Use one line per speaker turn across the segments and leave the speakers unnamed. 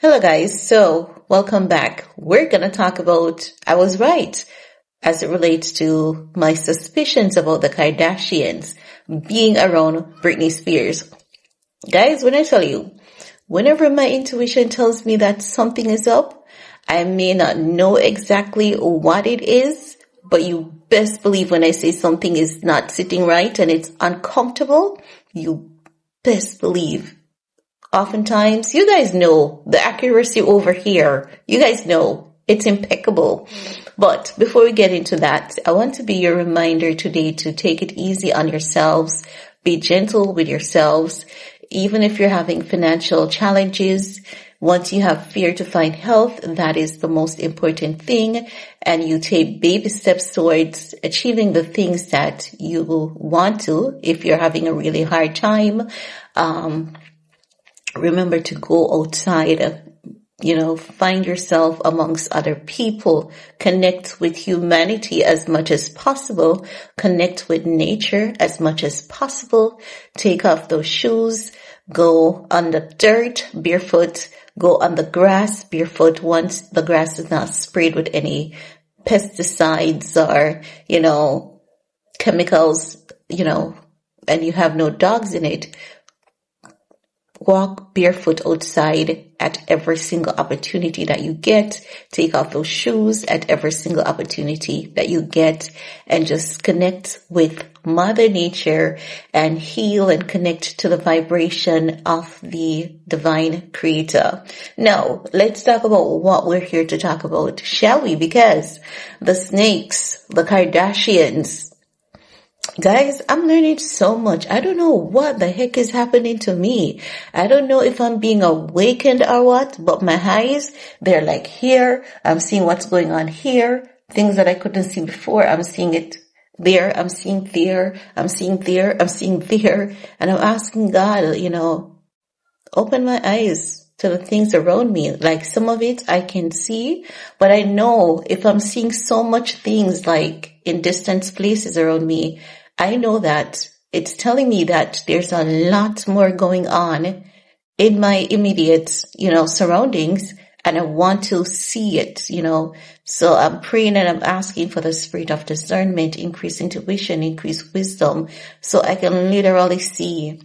Hello guys, so welcome back. We're gonna talk about, I was right, as it relates to my suspicions about the Kardashians being around Britney Spears. Guys, when I tell you, whenever my intuition tells me that something is up, I may not know exactly what it is, but you best believe when I say something is not sitting right and it's uncomfortable, you best believe. Oftentimes, you guys know the accuracy over here. You guys know it's impeccable. But before we get into that, I want to be your reminder today to take it easy on yourselves. Be gentle with yourselves. Even if you're having financial challenges, once you have fear to find health, that is the most important thing. And you take baby steps towards achieving the things that you want to. If you're having a really hard time, remember to go outside, find yourself amongst other people, connect with humanity as much as possible, connect with nature as much as possible, take off those shoes, go on the dirt barefoot, go on the grass barefoot once the grass is not sprayed with any pesticides or, chemicals, and you have no dogs in it. Walk barefoot outside at every single opportunity that you get. Take off those shoes at every single opportunity that you get and just connect with Mother Nature and heal and connect to the vibration of the divine creator. Now, let's talk about what we're here to talk about, shall we? Because the snakes, the Kardashians, guys, I'm learning so much. I don't know what the heck is happening to me. I don't know if I'm being awakened or what, but my eyes, they're like here. I'm seeing what's going on here. Things that I couldn't see before. I'm seeing it there. I'm seeing there. I'm seeing there. I'm seeing there. And I'm asking God, open my eyes to the things around me. Like some of it I can see, but I know if I'm seeing so much things like in distant places around me, I know that it's telling me that there's a lot more going on in my immediate, surroundings, and I want to see it, So I'm praying and I'm asking for the spirit of discernment, increase intuition, increase wisdom, so I can literally see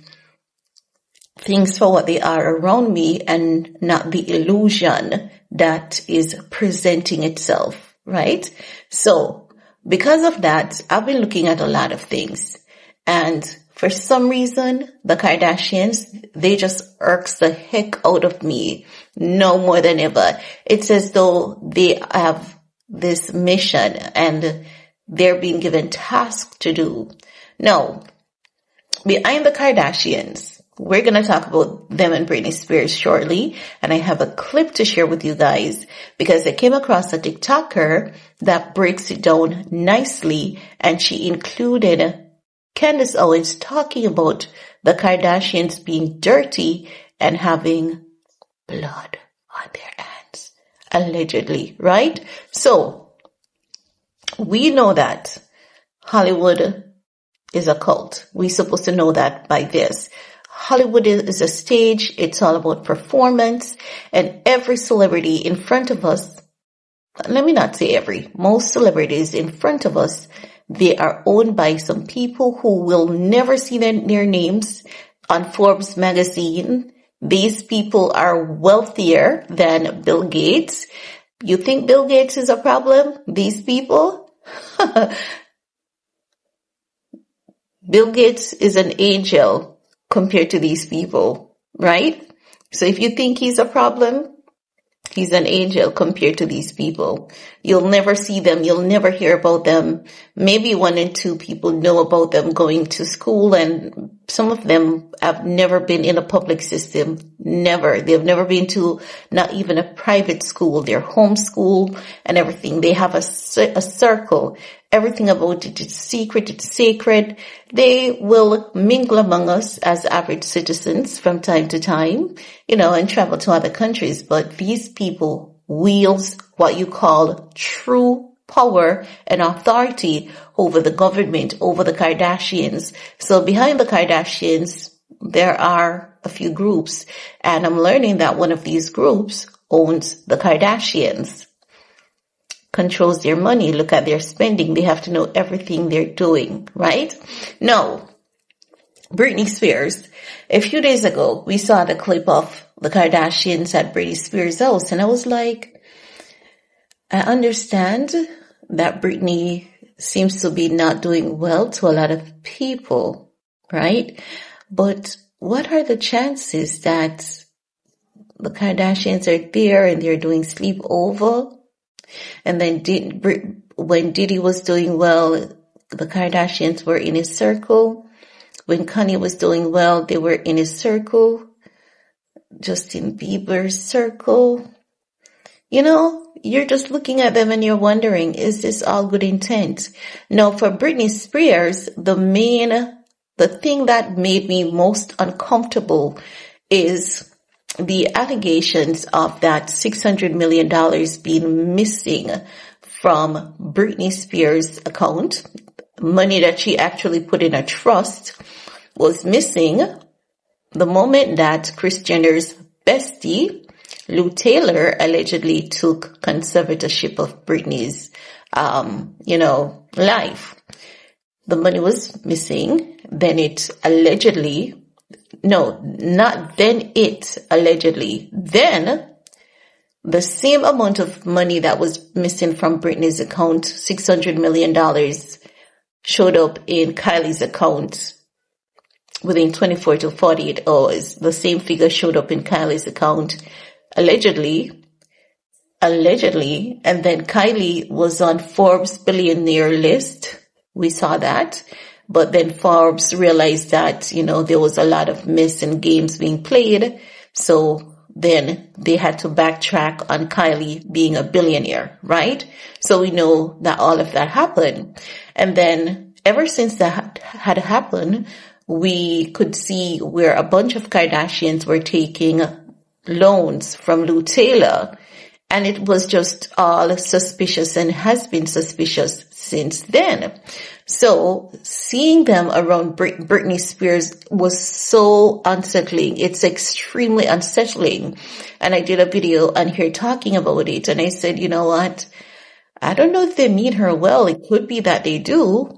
things for what they are around me and not the illusion that is presenting itself, right? So because of that, I've been looking at a lot of things. And for some reason, the Kardashians, they just irks the heck out of me. No more than ever. It's as though they have this mission and they're being given tasks to do. Now, behind the Kardashians, we're going to talk about them and Britney Spears shortly. And I have a clip to share with you guys because I came across a TikToker that breaks it down nicely. And she included Candaceowens talking about the Kardashians being dirty and having blood on their hands. Allegedly, right? So we know that Hollywood is a cult. We're supposed to know that by this. Hollywood is a stage. It's all about performance, and every celebrity in front of us, let me not say every, most celebrities in front of us, they are owned by some people who will never see their names on Forbes magazine. These people are wealthier than Bill Gates. You think Bill Gates is a problem? These people? Bill Gates is an angel compared to these people, right? So if you think he's a problem, he's an angel compared to these people. You'll never see them. You'll never hear about them. Maybe 1 and 2 people know about them going to school, and some of them have never been in a public system. Never. They've never been to not even a private school. They're homeschooled and everything. They have a circle. Everything about it is secret. It's sacred. They will mingle among us as average citizens from time to time, and travel to other countries. But these people wields what you call true power and authority over the government, over the Kardashians. So behind the Kardashians, there are a few groups, and I'm learning that one of these groups owns the Kardashians, controls their money, look at their spending. They have to know everything they're doing, right? No, Britney Spears. A few days ago, we saw the clip of the Kardashians at Britney Spears' house, and I was like, I understand that Britney seems to be not doing well to a lot of people, right? But what are the chances that the Kardashians are there and they're doing sleepover? And then when Diddy was doing well, the Kardashians were in his circle. When Kanye was doing well, they were in his circle. Justin Bieber's circle. You know, you're just looking at them and you're wondering, is this all good intent? No, for Britney Spears, the thing that made me most uncomfortable is the allegations of that $600 million being missing from Britney Spears' account. Money that she actually put in a trust was missing the moment that Kris Jenner's bestie, Lou Taylor, allegedly took conservatorship of Britney's, life. The money was missing. Then it allegedly, then the same amount of money that was missing from Britney's account, $600 million, showed up in Kylie's account within 24 to 48 hours. The same figure showed up in Kylie's account, allegedly, and then Kylie was on Forbes billionaire list. We saw that. But then Forbes realized that, there was a lot of mess and games being played. So then they had to backtrack on Kylie being a billionaire, right? So we know that all of that happened. And then ever since that had happened, we could see where a bunch of Kardashians were taking loans from Lou Taylor. And it was just all suspicious and has been suspicious since then. So seeing them around Britney Spears was so unsettling. It's extremely unsettling. And I did a video on here talking about it. And I said, you know what? I don't know if they mean her well. It could be that they do.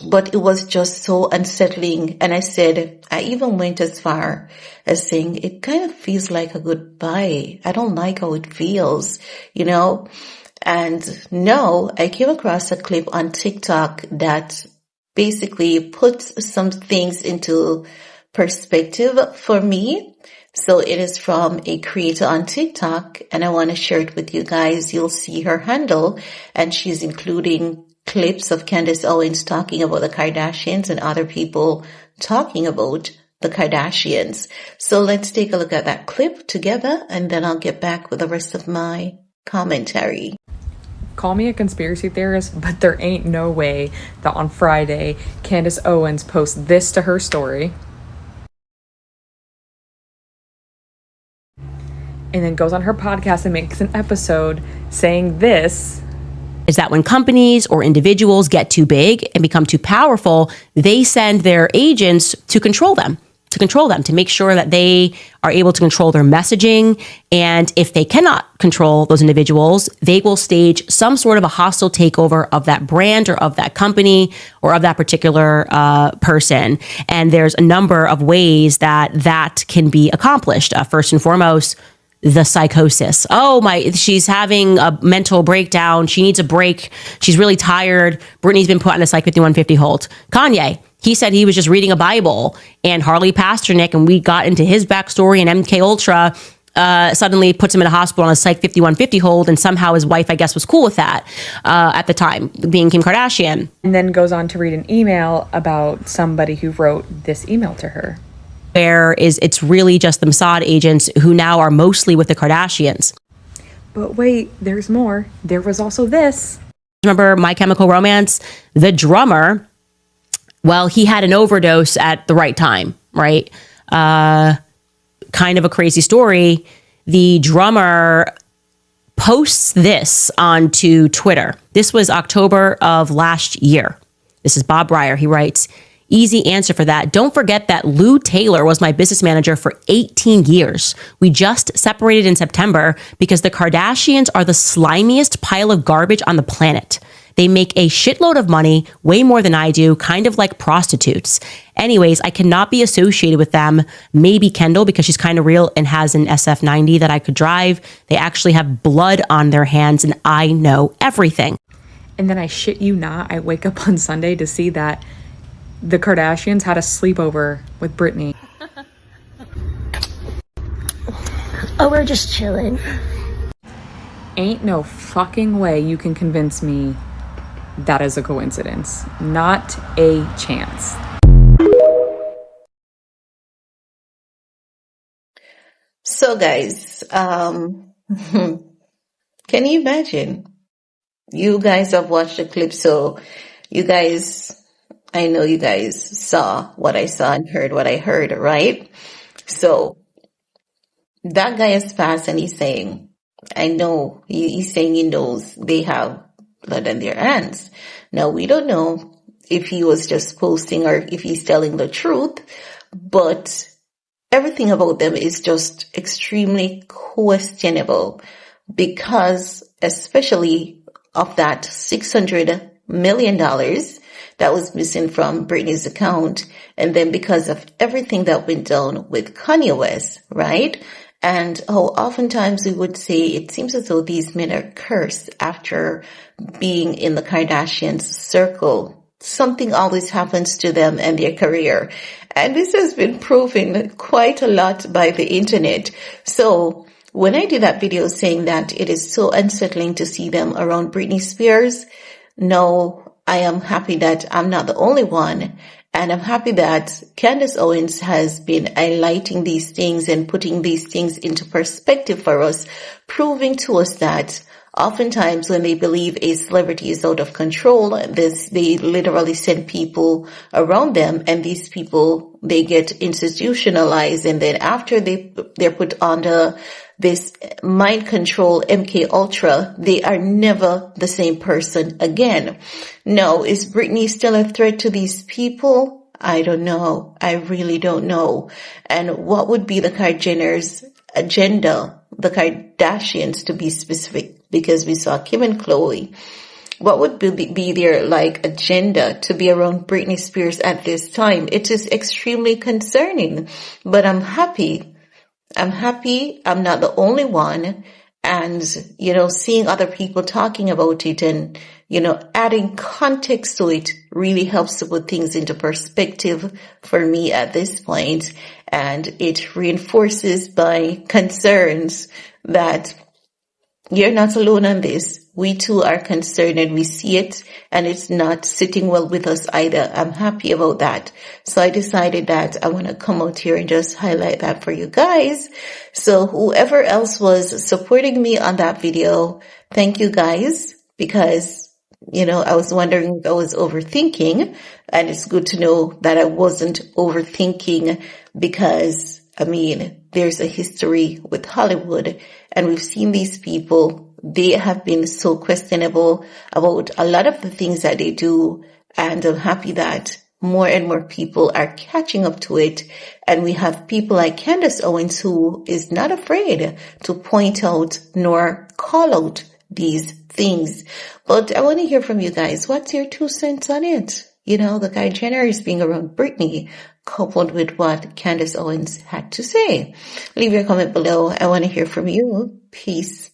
But it was just so unsettling. And I said, I even went as far as saying, it kind of feels like a goodbye. I don't like how it feels, And no, I came across a clip on TikTok that basically puts some things into perspective for me. So it is from a creator on TikTok, and I want to share it with you guys. You'll see her handle, and she's including clips of Candaceowens talking about the Kardashians and other people talking about the Kardashians. So let's take a look at that clip together, and then I'll get back with the rest of my commentary.
Call me a conspiracy theorist, but there ain't no way that on Friday, Candaceowens posts this to her story and then goes on her podcast and makes an episode saying this.
Is that when companies or individuals get too big and become too powerful, they send their agents to control them, to make sure that they are able to control their messaging. And if they cannot control those individuals, they will stage some sort of a hostile takeover of that brand or of that company or of that particular person. And there's a number of ways that can be accomplished. First and foremost, the psychosis. She's having a mental breakdown. She needs a break. She's really tired. Britney's been put on a Psych 5150 hold. Kanye, he said he was just reading a Bible, and Harley Pasternak, and we got into his backstory, and MK Ultra suddenly puts him in a hospital on a Psych 5150 hold, and somehow his wife, I guess, was cool with that at the time, being Kim Kardashian.
And then goes on to read an email about somebody who wrote this email to her.
It's really just the Mossad agents who now are mostly with the Kardashians.
But wait, there's more. There was also this.
Remember My Chemical Romance? The drummer, well, he had an overdose at the right time, right? Kind of a crazy story. The drummer posts this onto Twitter. This was October of last year. This is Bob Breyer. He writes, Easy answer for that. Don't forget that Lou Taylor was my business manager for 18 years. We just separated in September because the Kardashians are the slimiest pile of garbage on the planet. They make a shitload of money, way more than I do, kind of like prostitutes. Anyways, I cannot be associated with them. Maybe Kendall, because she's kind of real and has an SF90 that I could drive. They actually have blood on their hands, and I know everything.
And then I shit you not, I wake up on Sunday to see that the Kardashians had a sleepover with Britney.
Oh, we're just chilling.
Ain't no fucking way you can convince me that is a coincidence. Not a chance.
So guys, can you imagine? You guys have watched the clip, so you guys, I know you guys saw what I saw and heard what I heard, right? So that guy is fast and he's saying, I know, he's saying he knows they have blood on their hands. Now, we don't know if he was just posting or if he's telling the truth, but everything about them is just extremely questionable because especially of that $600 million that was missing from Britney's account. And then because of everything that went down with Kanyewest, right? And how oftentimes we would say it seems as though these men are cursed after being in the Kardashians circle. Something always happens to them and their career. And this has been proven quite a lot by the internet. So when I did that video saying that it is so unsettling to see them around Britney Spears, no, I am happy that I'm not the only one. And I'm happy that Candaceowens has been highlighting these things and putting these things into perspective for us, proving to us that oftentimes when they believe a celebrity is out of control, they literally send people around them, and these people, they get institutionalized, and then after they're put under this mind control MK Ultra, they are never the same person again. Now, is Britney still a threat to these people? I don't know. I really don't know. And what would be the Kardashians' agenda, the Kardashians to be specific, because we saw Kim and Khloe. What would be their agenda to be around Britney Spears at this time? It is extremely concerning, but I'm happy. I'm not the only one. And, seeing other people talking about it and, adding context to it really helps to put things into perspective for me at this point. And it reinforces my concerns that you're not alone on this. We too are concerned and we see it, and it's not sitting well with us either. I'm happy about that. So I decided that I want to come out here and just highlight that for you guys. So whoever else was supporting me on that video, thank you guys, because, I was wondering if I was overthinking, and it's good to know that I wasn't overthinking because, there's a history with Hollywood, and we've seen these people. They have been so questionable about a lot of the things that they do, and I'm happy that more and more people are catching up to it. And we have people like Candaceowens who is not afraid to point out nor call out these things. But I want to hear from you guys. What's your 2 cents on it? The Kylie Jenner is being around Britney, coupled with what Candaceowens had to say. Leave your comment below. I want to hear from you. Peace.